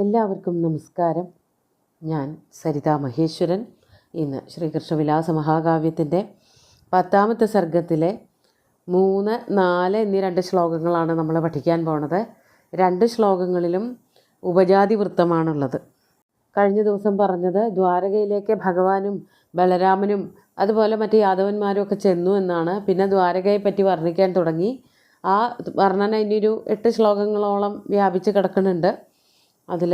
എല്ലാവർക്കും നമസ്കാരം. ഞാൻ സരിതാ മഹേശ്വരൻ. ഇന്ന് ശ്രീകൃഷ്ണവിലാസ മഹാകാവ്യത്തിൻ്റെ 10ാമത്തെ സർഗത്തിലെ 3, 4 എന്നീ 2 ശ്ലോകങ്ങളാണ് നമ്മൾ പഠിക്കാൻ പോണത്. 2 ശ്ലോകങ്ങളിലും ഉപജാതി വൃത്തമാണുള്ളത്. കഴിഞ്ഞ ദിവസം പറഞ്ഞത് ദ്വാരകയിലേക്ക് ഭഗവാനും ബലരാമനും അതുപോലെ മറ്റ് യാദവന്മാരും ഒക്കെ ചെന്നു എന്നാണ്. പിന്നെ ദ്വാരകയെ പറ്റി വർണ്ണിക്കാൻ തുടങ്ങി. ആ വർണ്ണന ഇനിയൊരു 8 ശ്ലോകങ്ങളോളം വ്യാപിച്ച് കിടക്കുന്നുണ്ട്. അതിൽ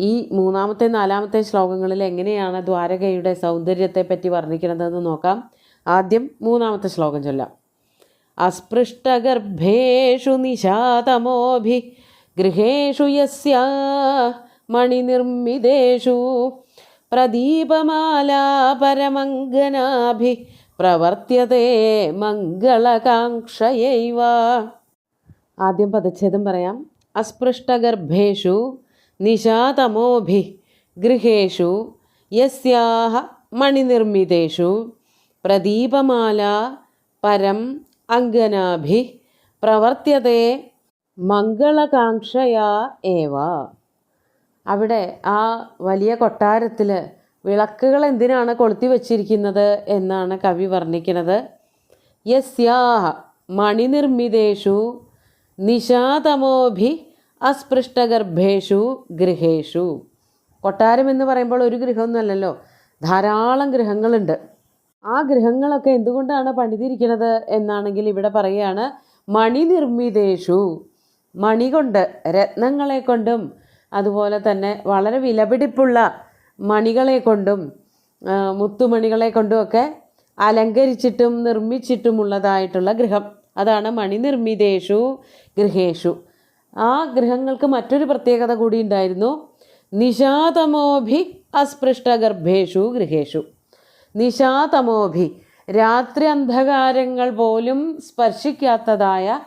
ഈ 3ാമത്തെ 4ാമത്തെ ശ്ലോകങ്ങളിൽ എങ്ങനെയാണ് ദ്വാരകയുടെ സൗന്ദര്യത്തെ പറ്റി വർണ്ണിക്കുന്നതെന്ന് നോക്കാം. ആദ്യം 3ാമത്തെ ശ്ലോകം ചൊല്ലാം. അസ്പൃഷ്ടഗർഭേഷു നിശാതമോഭി ഗൃഹേഷു യസ്യ മണിനിർമ്മിതേഷു പ്രദീപമാലാ പരമംഗനാഭി പ്രവർത്യതേ മംഗളകാംക്ഷയൈവ. ആദ്യം പദച്ഛേദം പറയാം. അസ്പൃഷ്ടഗർഭേഷു നിശാതമോഭി ഗൃഹേഷു യസ്യാഹ മണിനിർമ്മിതേഷു പ്രദീപമാലാ പരം അംഗനാഭി പ്രവർത്യതേ മംഗളകാംക്ഷയാ ഏവ. അവിടെ ആ വലിയ കൊട്ടാരത്തിൽ വിളക്കുകൾ എന്തിനാണ് കൊളുത്തി വച്ചിരിക്കുന്നത് എന്നാണ് കവി വർണ്ണിക്കുന്നത്. യസ്യാഹ മണിനിർമ്മിതേഷു നിശാതമോഭി അസ്പൃഷ്ടഗർഭേഷു ഗൃഹേഷു. കൊട്ടാരം എന്ന് പറയുമ്പോൾ ഒരു ഗൃഹമൊന്നുമല്ലല്ലോ, ധാരാളം ഗൃഹങ്ങളുണ്ട്. ആ ഗൃഹങ്ങളൊക്കെ എന്തുകൊണ്ടാണ് പണിതിരിക്കുന്നത് എന്നാണെങ്കിൽ ഇവിടെ പറയുകയാണ് മണിനിർമ്മിതേഷു. മണി കൊണ്ട്, രത്നങ്ങളെ കൊണ്ടും അതുപോലെ തന്നെ വളരെ വിലപിടിപ്പുള്ള മണികളെ കൊണ്ടും മുത്തുമണികളെ കൊണ്ടുമൊക്കെ അലങ്കരിച്ചിട്ടും നിർമ്മിച്ചിട്ടുമുള്ളതായിട്ടുള്ള ഗൃഹം, അതാണ് മണിനിർമ്മിതേഷു ഗൃഹേഷു. ആ ഗൃഹങ്ങൾക്ക് മറ്റൊരു പ്രത്യേകത കൂടി ഉണ്ടായിരുന്നു. നിശാതമോഭി അസ്പൃഷ്ടഗർഭേഷു ഗൃഹേഷു. നിശാതമോഭി, രാത്രി അന്ധകാരങ്ങൾ പോലും സ്പർശിക്കാത്തതായ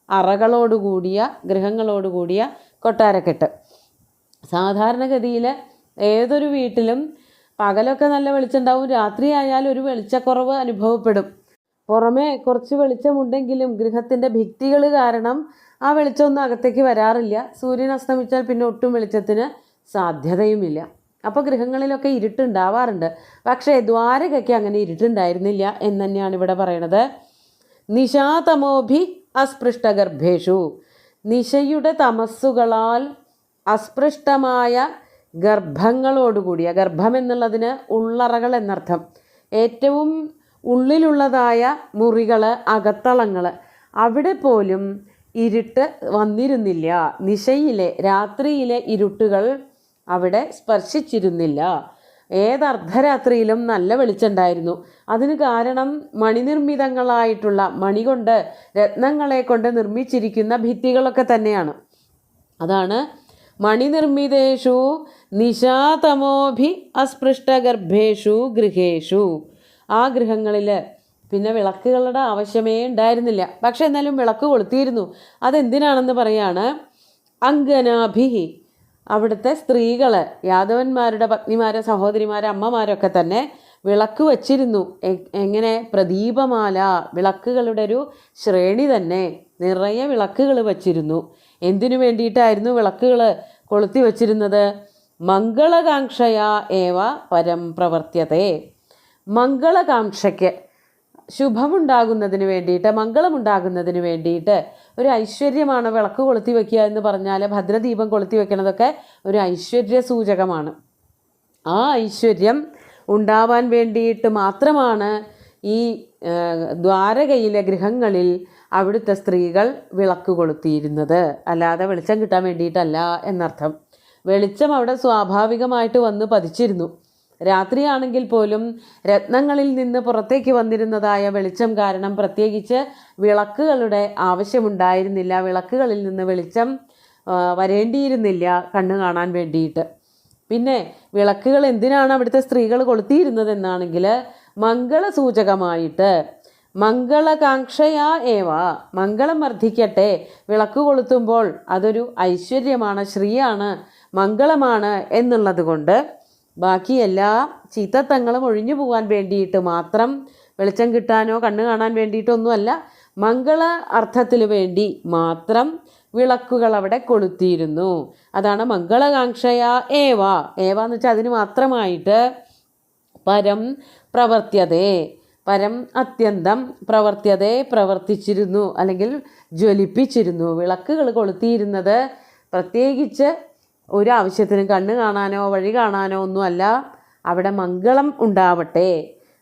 അറകളോടുകൂടിയ ഗൃഹങ്ങളോടുകൂടിയ കൊട്ടാരക്കെട്ട്. സാധാരണഗതിയിൽ ഏതൊരു വീട്ടിലും പകലൊക്കെ നല്ല വെളിച്ചമുണ്ടാവും, രാത്രി ആയാൽ ഒരു വെളിച്ചക്കുറവ് അനുഭവപ്പെടും. പുറമേ കുറച്ച് വെളിച്ചമുണ്ടെങ്കിലും ഗൃഹത്തിൻ്റെ ഭിത്തികൾ കാരണം ആ വെളിച്ചമൊന്നും അകത്തേക്ക് വരാറില്ല. സൂര്യൻ അസ്തമിച്ചാൽ പിന്നെ ഒട്ടും വെളിച്ചത്തിന് സാധ്യതയുമില്ല. അപ്പോൾ ഗൃഹങ്ങളിലൊക്കെ ഇരുട്ടുണ്ടാവാറുണ്ട്. പക്ഷേ ദ്വാരകയ്ക്ക് അങ്ങനെ ഇരുട്ടുണ്ടായിരുന്നില്ല എന്ന് തന്നെയാണ് ഇവിടെ പറയണത്. നിശാതമോഭി അസ്പൃഷ്ടഗർഭേഷു. നിശയുടെ തമസ്സുകളാൽ അസ്പൃഷ്ടമായ ഗർഭങ്ങളോടുകൂടിയ, ഗർഭം എന്നുള്ളതിന് ഉള്ളറകൾ എന്നർത്ഥം, ഏറ്റവും ഉള്ളിലുള്ളതായ മുറികൾ, അകത്തളങ്ങൾ, അവിടെ പോലും ഇരുട്ട് വന്നിരുന്നില്ല. നിശയിലെ, രാത്രിയിലെ ഇരുട്ടുകൾ അവിടെ സ്പർശിച്ചിരുന്നില്ല. ഏതർദ്ധരാത്രിയിലും നല്ല വെളിച്ചമുണ്ടായിരുന്നു. അതിന് കാരണം മണിനിർമ്മിതങ്ങളായിട്ടുള്ള, മണി കൊണ്ട്, രത്നങ്ങളെ കൊണ്ട് നിർമ്മിച്ചിരിക്കുന്ന ഭിത്തികളൊക്കെ തന്നെയാണ്. അതാണ് മണിനിർമ്മിതേഷു നിശാതമോഭി അസ്പൃഷ്ടഗർഭേഷു ഗൃഹേഷു. ആ ഗൃഹങ്ങളിൽ പിന്നെ വിളക്കുകളുടെ ആവശ്യമേ ഉണ്ടായിരുന്നില്ല. പക്ഷെ എന്നാലും വിളക്ക് കൊളുത്തിയിരുന്നു. അതെന്തിനാണെന്ന് പറയാണ്. അംഗനാഭിഹി, അവിടുത്തെ സ്ത്രീകൾ, യാദവന്മാരുടെ പത്നിമാരെ, സഹോദരിമാരെ, അമ്മമാരൊക്കെ തന്നെ വിളക്ക് വച്ചിരുന്നു. എങ്ങനെ? പ്രദീപമാല, വിളക്കുകളുടെ ഒരു ശ്രേണി തന്നെ, നിറയെ വിളക്കുകൾ വച്ചിരുന്നു. എന്തിനു വേണ്ടിയിട്ടായിരുന്നു വിളക്കുകൾ കൊളുത്തി വച്ചിരുന്നത്? മംഗളകാംക്ഷയാ ഏവ പരം പ്രവർത്യതേ. മംഗളകാംക്ഷയ്ക്ക്, ശുഭമുണ്ടാകുന്നതിന് വേണ്ടിയിട്ട്, മംഗളമുണ്ടാകുന്നതിന് വേണ്ടിയിട്ട്, ഒരു ഐശ്വര്യമാണ് വിളക്ക് കൊളുത്തി വയ്ക്കുക എന്ന് പറഞ്ഞാൽ. ഭദ്രദീപം കൊളുത്തി വയ്ക്കണതൊക്കെ ഒരു ഐശ്വര്യ സൂചകമാണ്. ആ ഐശ്വര്യം ഉണ്ടാവാൻ വേണ്ടിയിട്ട് മാത്രമാണ് ഈ ദ്വാരകയിലെ ഗൃഹങ്ങളിൽ അവിടുത്തെ സ്ത്രീകൾ വിളക്ക് കൊളുത്തിയിരുന്നത്. അല്ലാതെ വെളിച്ചം കിട്ടാൻ വേണ്ടിയിട്ടല്ല എന്നർത്ഥം. വെളിച്ചം അവിടെ സ്വാഭാവികമായിട്ട് വന്ന് പതിച്ചിരുന്നു. രാത്രിയാണെങ്കിൽ പോലും രത്നങ്ങളിൽ നിന്ന് പുറത്തേക്ക് വന്നിരുന്നതായ വെളിച്ചം കാരണം പ്രത്യേകിച്ച് വിളക്കുകളുടെ ആവശ്യമുണ്ടായിരുന്നില്ല. വിളക്കുകളിൽ നിന്ന് വെളിച്ചം വരേണ്ടിയിരുന്നില്ല കണ്ണ് കാണാൻ വേണ്ടിയിട്ട്. പിന്നെ വിളക്കുകൾ എന്തിനാണ് അവിടുത്തെ സ്ത്രീകൾ കൊളുത്തിയിരുന്നതെന്നാണെങ്കിൽ മംഗളസൂചകമായിട്ട്, മംഗളകാംക്ഷയാ ഏവ, മംഗളം വർദ്ധിക്കട്ടെ. വിളക്ക് കൊളുത്തുമ്പോൾ അതൊരു ഐശ്വര്യമാണ്, ശ്രീയാണ്, മംഗളമാണ് എന്നുള്ളത് കൊണ്ട് ബാക്കി എല്ലാ ചീത്തത്തങ്ങളും ഒഴിഞ്ഞു പോകാൻ വേണ്ടിയിട്ട് മാത്രം, വെളിച്ചം കിട്ടാനോ കണ്ണ് കാണാൻ വേണ്ടിയിട്ടൊന്നുമല്ല, മംഗള അർത്ഥത്തിന് വേണ്ടി മാത്രം വിളക്കുകൾ അവിടെ കൊളുത്തിയിരുന്നു. അതാണ് മംഗളകാംക്ഷയ ഏവ. ഏവ എന്ന് വെച്ചാൽ അതിന് മാത്രമായിട്ട് പരം പ്രവർത്യതേ, പരം അത്യന്തം പ്രവർത്യതേ പ്രവർത്തിച്ചിരുന്നു അല്ലെങ്കിൽ ജ്വലിപ്പിച്ചിരുന്നു. വിളക്കുകൾ കൊളുത്തിയിരുന്നത് പ്രത്യേകിച്ച് ഒരു ആവശ്യത്തിനും കണ്ണ് കാണാനോ വഴി കാണാനോ ഒന്നുമല്ല, അവിടെ മംഗളം ഉണ്ടാവട്ടെ,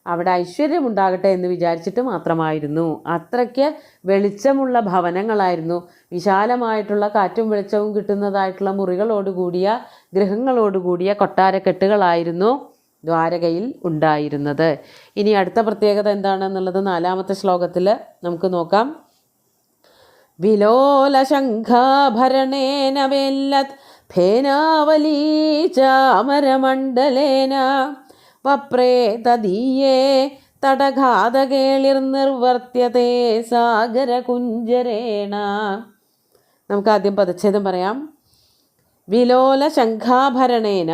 അവിടെ ഐശ്വര്യം ഉണ്ടാകട്ടെ എന്ന് വിചാരിച്ചിട്ട് മാത്രമായിരുന്നു. അത്രയ്ക്ക് വെളിച്ചമുള്ള ഭവനങ്ങളായിരുന്നു, വിശാലമായിട്ടുള്ള കാറ്റും വെളിച്ചവും കിട്ടുന്നതായിട്ടുള്ള മുറികളോടുകൂടിയ ഗൃഹങ്ങളോടുകൂടിയ കൊട്ടാരക്കെട്ടുകളായിരുന്നു ദ്വാരകയിൽ ഉണ്ടായിരുന്നത്. ഇനി അടുത്ത പ്രത്യേകത എന്താണെന്നുള്ളത് 4-ാമത്തെ ശ്ലോകത്തിൽ നമുക്ക് നോക്കാം. വിലോലശംഖാഭരണേന വെല്ലത് ഫേനാവലീ ചാമരമണ്ഡലേന വപ്രേ തദീയേ തടഘാതകേളിർനിർവർത്യതേ സാഗരകുഞ്ചരേണ. നമുക്കാദ്യം പദച്ഛേദം പറയാം. വിലോലശംഖാഭരണേന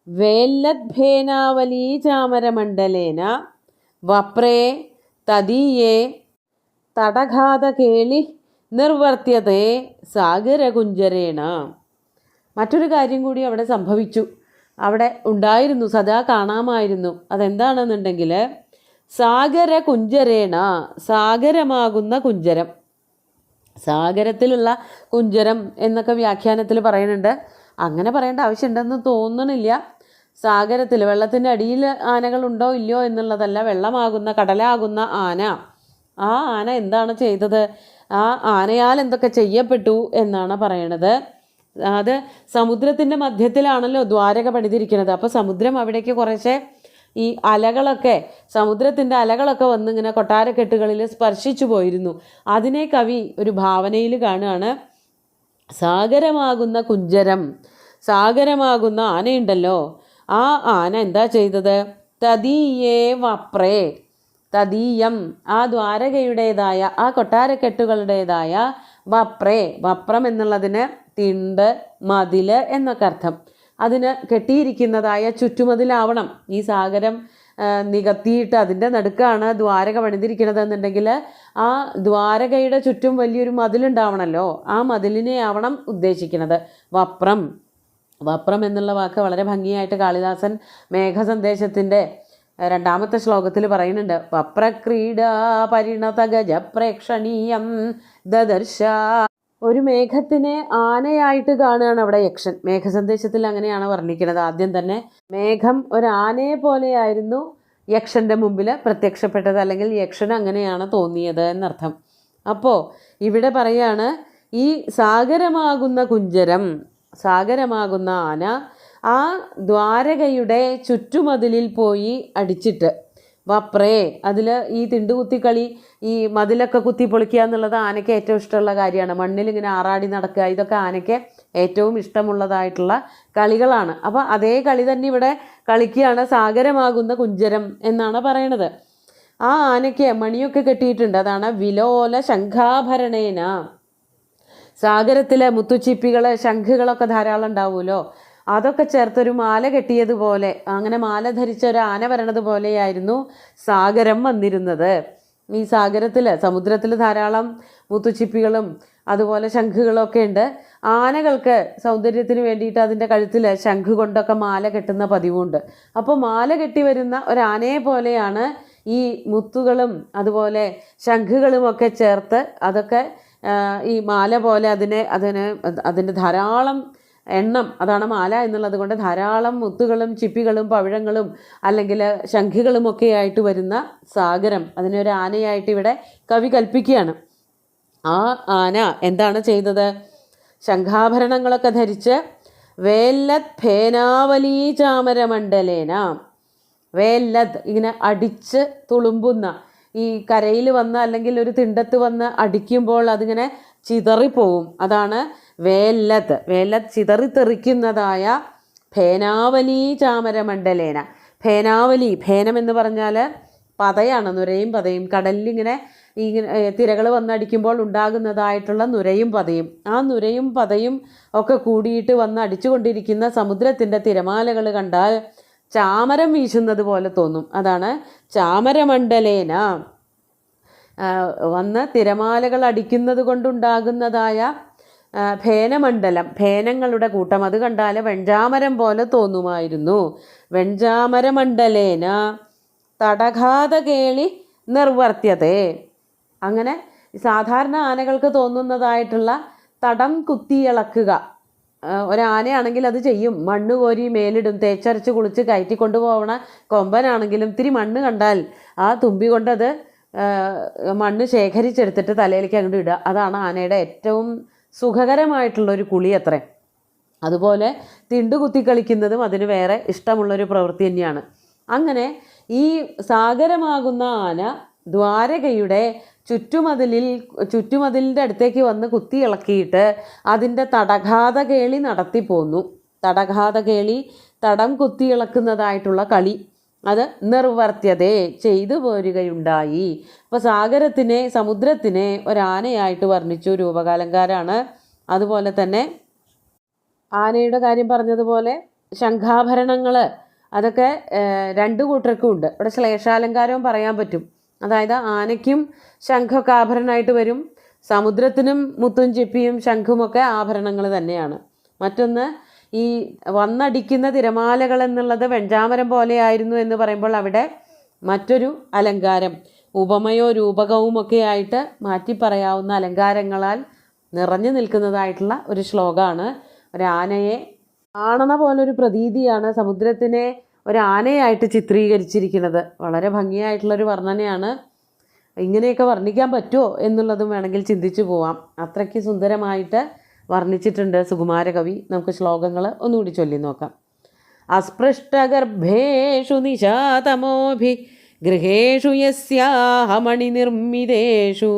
വേല്ലദ്ഭേനാവലീ ചാമരമണ്ഡലേന വപ്രേ തദീയേ തടഘാതകേളി നിർവർത്യതേ സാഗരകുഞ്ചരേണ. മറ്റൊരു കാര്യം കൂടി അവിടെ സംഭവിച്ചു, അവിടെ ഉണ്ടായിരുന്നു, സദാ കാണാമായിരുന്നു. അതെന്താണെന്നുണ്ടെങ്കിൽ സാഗരകുഞ്ചരേണ, സാഗരമാകുന്ന കുഞ്ചരം. സാഗരത്തിലുള്ള കുഞ്ചരം എന്നൊക്കെ വ്യാഖ്യാനത്തിൽ പറയുന്നുണ്ട്. അങ്ങനെ പറയേണ്ട ആവശ്യമുണ്ടെന്ന് തോന്നണില്ല. സാഗരത്തിൽ വെള്ളത്തിൻ്റെ അടിയിൽ ആനകളുണ്ടോ ഇല്ലയോ എന്നുള്ളതല്ല, വെള്ളമാകുന്ന കടലാകുന്ന ആന, ആ ആന എന്താണ് ചെയ്തത്, ആ ആനയാൽ എന്തൊക്കെ ചെയ്യപ്പെട്ടു എന്നാണ് പറയണത്. അത് സമുദ്രത്തിൻ്റെ മധ്യത്തിലാണല്ലോ ദ്വാരക പണിതിരിക്കുന്നത്. അപ്പോൾ സമുദ്രം അവിടേക്ക് കുറേശ്ശെ ഈ അലകളൊക്കെ, സമുദ്രത്തിൻ്റെ അലകളൊക്കെ വന്നിങ്ങനെ കൊട്ടാരക്കെട്ടുകളിൽ സ്പർശിച്ചു പോയിരുന്നു. അതിനെ കവി ഒരു ഭാവനയിൽ കാണുകയാണ്. സാഗരമാകുന്ന കുഞ്ചരം, സാഗരമാകുന്ന ആനയുണ്ടല്ലോ, ആ ആന എന്താ ചെയ്തത്, തദീയേ വപ്രേ, തദീയം ആ ദ്വാരകയുടേതായ ആ കൊട്ടാരക്കെട്ടുകളുടേതായ വപ്രേ, വപ്രം എന്നുള്ളതിന് തിണ്ട് മതിൽ എന്നൊക്കെ അർത്ഥം. അതിന് കെട്ടിയിരിക്കുന്നതായ ചുറ്റുമതിലാവണം. ഈ സാഗരം നികത്തിയിട്ട് അതിൻ്റെ നടുക്കാണ് ദ്വാരക പണിതിരിക്കണതെന്നുണ്ടെങ്കിൽ ആ ദ്വാരകയുടെ ചുറ്റും വലിയൊരു മതിലുണ്ടാവണമല്ലോ, ആ മതിലിനെ ആവണം ഉദ്ദേശിക്കുന്നത് വപ്രം. വപ്രം എന്നുള്ള വാക്ക് വളരെ ഭംഗിയായിട്ട് കാളിദാസൻ മേഘസന്ദേശത്തിൻ്റെ 2-ാമത്തെ ശ്ലോകത്തിൽ പറയുന്നുണ്ട്. വപ്രക്രീഡാ പരിണതഗജ പ്രേക്ഷണീയം ദദർശ. ഒരു മേഘത്തിനെ ആനയായിട്ട് കാണുകയാണ് അവിടെ യക്ഷൻ. മേഘസന്ദേശത്തിൽ അങ്ങനെയാണ് വർണ്ണിക്കുന്നത്. ആദ്യം തന്നെ മേഘം ഒരു ആനയെ പോലെയായിരുന്നു യക്ഷൻ്റെ മുമ്പിൽ പ്രത്യക്ഷപ്പെട്ടത്, അല്ലെങ്കിൽ യക്ഷന് അങ്ങനെയാണ് തോന്നിയത് എന്നർത്ഥം. അപ്പോൾ ഇവിടെ പറയാണ്, ഈ സാഗരമാകുന്ന കുഞ്ചരം, സാഗരമാകുന്ന ആന ആ ദ്വാരകയുടെ ചുറ്റുമതിലിൽ പോയി അടിച്ചിട്ട്, വപ്രേ അതിൽ ഈ തിണ്ടുകുത്തിക്കളി, ഈ മതിലൊക്കെ കുത്തി പൊളിക്കുക എന്നുള്ളത് ആനയ്ക്ക് ഏറ്റവും ഇഷ്ടമുള്ള കാര്യമാണ്. മണ്ണിലിങ്ങനെ ആറാടി നടക്കുക, ഇതൊക്കെ ആനയ്ക്ക് ഏറ്റവും ഇഷ്ടമുള്ളതായിട്ടുള്ള കളികളാണ്. അപ്പോൾ അതേ കളി തന്നെ ഇവിടെ കളിക്കുകയാണ്. സാഗരമാകുന്ന കുഞ്ചരം എന്നാണ് പറയണത്. ആ ആനയ്ക്ക് മണിയൊക്കെ കെട്ടിയിട്ടുണ്ട്. അതാണ് വിലോല ശംഖാഭരണേന. സാഗരത്തിലെ മുത്തുച്ചിപ്പികൾ ശംഖുകളൊക്കെ ധാരാളം ഉണ്ടാവുമല്ലോ, അതൊക്കെ ചേർത്തൊരു മാല കെട്ടിയതുപോലെ, അങ്ങനെ മാല ധരിച്ച ഒരു ആന വരണത് പോലെയായിരുന്നു സാഗരം വന്നിരുന്നത്. ഈ സാഗരത്തിൽ, സമുദ്രത്തിൽ ധാരാളം മുത്തുച്ചിപ്പികളും അതുപോലെ ശംഖുകളൊക്കെ ഉണ്ട്. ആനകൾക്ക് സൗന്ദര്യത്തിന് വേണ്ടിയിട്ട് അതിൻ്റെ കഴുത്തിൽ ശംഖ് കൊണ്ടൊക്കെ മാല കെട്ടുന്ന പതിവുണ്ട്. അപ്പോൾ മാല കെട്ടി വരുന്ന ഒരാനയെ പോലെയാണ് ഈ മുത്തുകളും അതുപോലെ ശംഖുകളുമൊക്കെ ചേർത്ത്, അതൊക്കെ ഈ മാല പോലെ അതിന് ധാരാളം എണ്ണം, അതാണ് മാല എന്നുള്ളത് കൊണ്ട് ധാരാളം മുത്തുകളും ചിപ്പികളും പവിഴങ്ങളും അല്ലെങ്കിൽ ശംഖുകളുമൊക്കെ ആയിട്ട് വരുന്ന സാഗരം, അതിനൊരു ആനയായിട്ട് ഇവിടെ കവി കൽപ്പിക്കുകയാണ്. ആ ആന എന്താണ് ചെയ്തത്, ശംഖാഭരണങ്ങളൊക്കെ ധരിച്ച് വേല്ലത് ഫേനാവലീ ചാമരമണ്ഡലേന, വേല്ലത് ഇങ്ങനെ അടിച്ച് തുളുമ്പുന്ന, ഈ കരയിൽ വന്ന് അല്ലെങ്കിൽ ഒരു തിണ്ടത്ത് വന്ന് അടിക്കുമ്പോൾ അതിങ്ങനെ ചിതറിപ്പോവും, അതാണ് വേല്ലത്. വേല്ലത് ചിതറിത്തെറിക്കുന്നതായ ഫേനാവലീ ചാമരമണ്ഡലേന. ഫേനാവലി, ഫേനം എന്ന് പറഞ്ഞാൽ പതയാണ്, നുരയും പതയും. കടലിലിങ്ങനെ ഈ തിരകൾ വന്നടിക്കുമ്പോൾ ഉണ്ടാകുന്നതായിട്ടുള്ള നുരയും പതയും. ആ നുരയും പതയും ഒക്കെ കൂടിയിട്ട് വന്ന് അടിച്ചുകൊണ്ടിരിക്കുന്ന സമുദ്രത്തിൻ്റെ തിരമാലകൾ കണ്ടാൽ ചാമരം വീശുന്നത് പോലെ തോന്നും. അതാണ് ചാമരമണ്ഡലേന. വന്ന് തിരമാലകൾ അടിക്കുന്നത് കൊണ്ടുണ്ടാകുന്നതായ ഫേനമണ്ഡലം, ഫേനങ്ങളുടെ കൂട്ടം, അത് കണ്ടാൽ വെഞ്ചാമരം പോലെ തോന്നുമായിരുന്നു. വെഞ്ചാമരമണ്ഡലേന തടഘാതകേളി നിർവർത്യതേ. അങ്ങനെ സാധാരണ ആനകൾക്ക് തോന്നുന്നതായിട്ടുള്ള തടം കുത്തിയിളക്കുക ഒരാനയാണെങ്കിൽ അത് ചെയ്യും. മണ്ണ് കോരി മേലിടും, തേച്ചരച്ച് കുളിച്ച് കയറ്റി കൊണ്ടുപോകണ കൊമ്പനാണെങ്കിലും ഇത്തിരി മണ്ണ് കണ്ടാൽ ആ തുമ്പി കൊണ്ടത് മണ്ണ് ശേഖരിച്ചെടുത്തിട്ട് തലയിലേക്ക് അങ്ങോട്ട് ഇടുക. അതാണ് ആനയുടെ ഏറ്റവും സുഖകരമായിട്ടുള്ളൊരു കുളി അത്രേ. അതുപോലെ തിണ്ടു കുത്തി കളിക്കുന്നതും അതിന് വേറെ ഇഷ്ടമുള്ളൊരു പ്രവൃത്തി തന്നെയാണ്. അങ്ങനെ ഈ സാഗരമാകുന്ന ആന ദ്വാരകയുടെ ചുറ്റുമതിലിൻ്റെ അടുത്തേക്ക് വന്ന് കുത്തി ഇളക്കിയിട്ട് അതിൻ്റെ തടഘാതകേളി നടത്തിപ്പോന്നു. തടഘാതകേളി, തടം കുത്തി ഇളക്കുന്നതായിട്ടുള്ള കളി, അത് നിർവർത്യതേ, ചെയ്തു പോരുകയുണ്ടായി. അപ്പോൾ സമുദ്രത്തിനെ ഒരാനയായിട്ട് വർണ്ണിച്ചു രൂപകാലങ്കാരാണ്. അതുപോലെ തന്നെ ആനയുടെ കാര്യം പറഞ്ഞതുപോലെ ശംഖാഭരണങ്ങൾ അതൊക്കെ രണ്ടു കൂട്ടർക്കും ഉണ്ട്. ഇവിടെ ശ്ലേഷാലങ്കാരവും പറയാൻ പറ്റും. അതായത് ആനയ്ക്കും ശംഖൊക്കെ ആഭരണമായിട്ട് വരും, സമുദ്രത്തിനും മുത്തും ചിപ്പിയും ശംഖുമൊക്കെ ആഭരണങ്ങൾ തന്നെയാണ്. മറ്റൊന്ന്, ഈ വന്നടിക്കുന്ന തിരമാലകൾ എന്നുള്ളത് വെഞ്ചാമരം പോലെയായിരുന്നു എന്ന് പറയുമ്പോൾ അവിടെ മറ്റൊരു അലങ്കാരം, ഉപമയോ രൂപകവുമൊക്കെ ആയിട്ട് മാറ്റി പറയാവുന്ന അലങ്കാരങ്ങളാൽ നിറഞ്ഞു നിൽക്കുന്നതായിട്ടുള്ള ഒരു ശ്ലോകമാണ്. ഒരാനയെ കാണണ പോലൊരു പ്രതീതിയാണ് സമുദ്രത്തിനെ ഒരാനയായിട്ട് ചിത്രീകരിച്ചിരിക്കുന്നത്. വളരെ ഭംഗിയായിട്ടുള്ളൊരു വർണ്ണനയാണ്. ഇങ്ങനെയൊക്കെ വർണ്ണിക്കാൻ പറ്റുമോ എന്നുള്ളതും വേണമെങ്കിൽ ചിന്തിച്ചു പോവാം. അത്രയ്ക്ക് സുന്ദരമായിട്ട് വർണ്ണിച്ചിട്ടുണ്ട് സുകുമാരകവി. നമുക്ക് ശ്ലോകങ്ങൾ ഒന്നുകൂടി ചൊല്ലി നോക്കാം. അസ്പൃഷ്ടഗർഭേഷു നിശാതമോഭി ഗൃഹേഷു യസ്യാഹ മണിനിർമ്മിതേഷു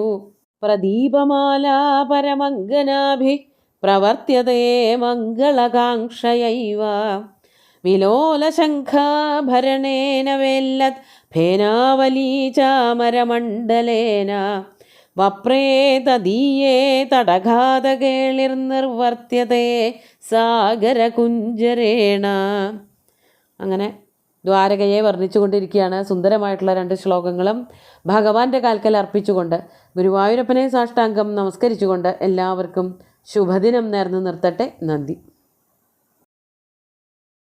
പ്രദീപമാലാ പരമംഗനാഭി പ്രവർത്യതേ മംഗളകാംക്ഷയൈവ വിലോലശംഖാഭരണേന വേല്ലത് ഫേനാവലീ ചാമരമണ്ഡലേന വപ്രേതദീയേ തടഘാതകേളിർനിർവർത്യതേ സാഗരകുഞ്ചരേണ. അങ്ങനെ ദ്വാരകയെ വർണ്ണിച്ചുകൊണ്ടിരിക്കുകയാണ്. സുന്ദരമായിട്ടുള്ള 2 ശ്ലോകങ്ങളും ഭഗവാന്റെ കാൽക്കൽ അർപ്പിച്ചുകൊണ്ട് ഗുരുവായൂരപ്പനെ സാഷ്ടാംഗം നമസ്കരിച്ചുകൊണ്ട് എല്ലാവർക്കും ശുഭദിനം നേർന്നു നിർത്തട്ടെ. നന്ദി.